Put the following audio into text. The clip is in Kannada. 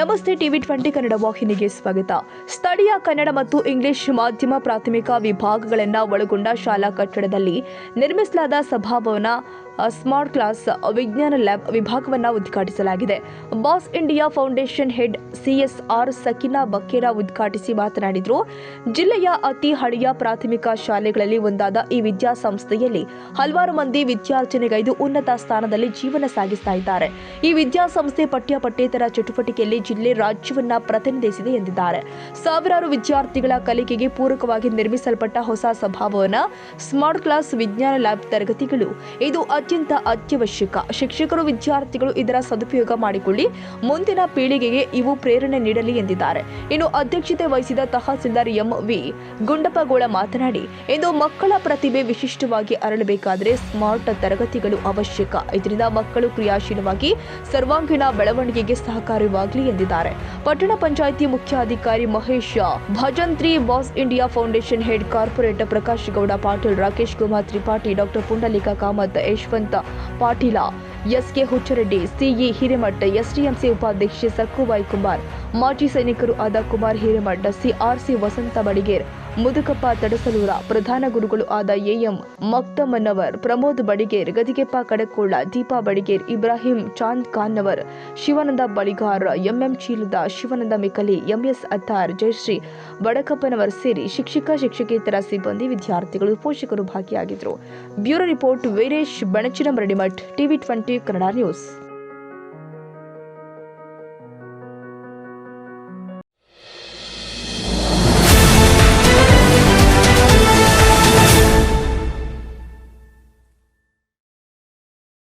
ನಮಸ್ತೆ ಟಿವಿ20 ಕನ್ನಡ ವಾಹಿನಿಗೆ ಸ್ವಾಗತ. ಸ್ಥಳೀಯ ಕನ್ನಡ ಮತ್ತು ಇಂಗ್ಲಿಷ್ ಮಾಧ್ಯಮ ಪ್ರಾಥಮಿಕ ವಿಭಾಗಗಳನ್ನು ಒಳಗೊಂಡ ಶಾಲಾ ಕಟ್ಟಡದಲ್ಲಿ ನಿರ್ಮಿಸಲಾದ ಸಭಾಭವನ ಸ್ಮಾರ್ಟ್ ಕ್ಲಾಸ್ ವಿಜ್ಞಾನ ಲ್ಯಾಬ್ ವಿಭಾಗವನ್ನು ಉದ್ಘಾಟಿಸಲಾಗಿದೆ. Bosch India foundation head CSR Sakina Bakkera ಉದ್ಘಾಟಿಸಿ ಮಾತನಾಡಿದರು. ಜಿಲ್ಲೆಯ ಅತಿ ಹಳೆಯ ಪ್ರಾಥಮಿಕ ಶಾಲೆಗಳಲ್ಲಿ ಒಂದಾದ ಈ ವಿದ್ಯಾಸಂಸ್ಥೆಯಲ್ಲಿ ಹಲವಾರು ಮಂದಿ ವಿದ್ಯಾರ್ಜನೆಗೈದು ಉನ್ನತ ಸ್ಥಾನದಲ್ಲಿ ಜೀವನ ಸಾಗಿಸ್ತಾ ಇದ್ದಾರೆ. ಈ ವಿದ್ಯಾಸಂಸ್ಥೆ ಪಠ್ಯೇತರ ಚಟುವಟಿಕೆಯಲ್ಲಿ ಜಿಲ್ಲೆ ರಾಜ್ಯವನ್ನ ಪ್ರತಿನಿಧಿಸಿದೆ ಎಂದಿದ್ದಾರೆ. ಸಾವಿರಾರು ವಿದ್ಯಾರ್ಥಿಗಳ ಕಲಿಕೆಗೆ ಪೂರಕವಾಗಿ ನಿರ್ಮಿಸಲ್ಪಟ್ಟ ಹೊಸ ಸಭಾಭವನ ಸ್ಮಾರ್ಟ್ ಕ್ಲಾಸ್ ವಿಜ್ಞಾನ ಲ್ಯಾಬ್ ತರಗತಿಗಳು ಇದು ಅತ್ಯಂತ ಅತ್ಯವಶ್ಯಕ. ಶಿಕ್ಷಕರು ವಿದ್ಯಾರ್ಥಿಗಳು ಇದರ ಸದುಪಯೋಗ ಮಾಡಿಕೊಳ್ಳಿ, ಮುಂದಿನ ಪೀಳಿಗೆಗೆ ಇವು ಪ್ರೇರಣೆ ನೀಡಲಿ ಎಂದಿದ್ದಾರೆ. ಇನ್ನು ಅಧ್ಯಕ್ಷತೆ ವಹಿಸಿದ ತಹಸೀಲ್ದಾರ್ MV ಗುಂಡಪ್ಪಗೋಳ ಮಾತನಾಡಿ, ಇಂದು ಮಕ್ಕಳ ಪ್ರತಿಭೆ ವಿಶಿಷ್ಟವಾಗಿ ಅರಳಬೇಕಾದರೆ ಸ್ಮಾರ್ಟ್ ತರಗತಿಗಳು ಅವಶ್ಯಕ. ಇದರಿಂದ ಮಕ್ಕಳು ಕ್ರಿಯಾಶೀಲವಾಗಿ ಸರ್ವಾಂಗೀಣ ಬೆಳವಣಿಗೆಗೆ ಸಹಕಾರಿಯಾಗಲಿ ಎಂದಿದ್ದಾರೆ. ಪಟ್ಟಣ ಪಂಚಾಯಿತಿ ಮುಖ್ಯಾಧಿಕಾರಿ Mahesh Bhajantri, Bosch India foundation head corporator Prakash Gowda Patil, Rakesh Kumar Tripathi, doctor Pundalika Kamath, Yashwant Patil, SK Huchchareddy, CE Hiremath, SDMC ಉಪಾಧ್ಯಕ್ಷೆ ಸಕ್ಕುಬಾಯಿ ಕುಮಾರ್, ಮಾಜಿ ಸೈನಿಕರು ಆದ ಕುಮಾರ್ ಹಿರೇಮಠ, CRC ವಸಂತ ಬಡಿಗೇರ್, ಮುದುಕಪ್ಪ ತಡಸಲೂರ, ಪ್ರಧಾನ ಗುರುಗಳು ಆದ AM ಮಕ್ತಮನ್ನವರ್, Pramod Badiger, Gadigeppa Kadakol, Deepa Badiger, Ibrahim Chand ಖಾನ್ನವರ್, Shivananda Baligar, MM ಚೀಲದ, Shivananda Mikali, MS Attar, Jayashree ಬಡಕಪ್ಪನವರ್ ಸೇರಿ ಶಿಕ್ಷಕೇತರ ಸಿಬ್ಬಂದಿ, ವಿದ್ಯಾರ್ಥಿಗಳು, ಪೋಷಕರು ಭಾಗಿಯಾಗಿದ್ದರು. ಬ್ಯೂರೋ ರಿಪೋರ್ಟ್ ವೀರೇಶ್ ಬಣಚಿನ ಮರಡಿಮಠ್, ಟಿವಿ20 ಕನ್ನಡ ನ್ಯೂಸ್.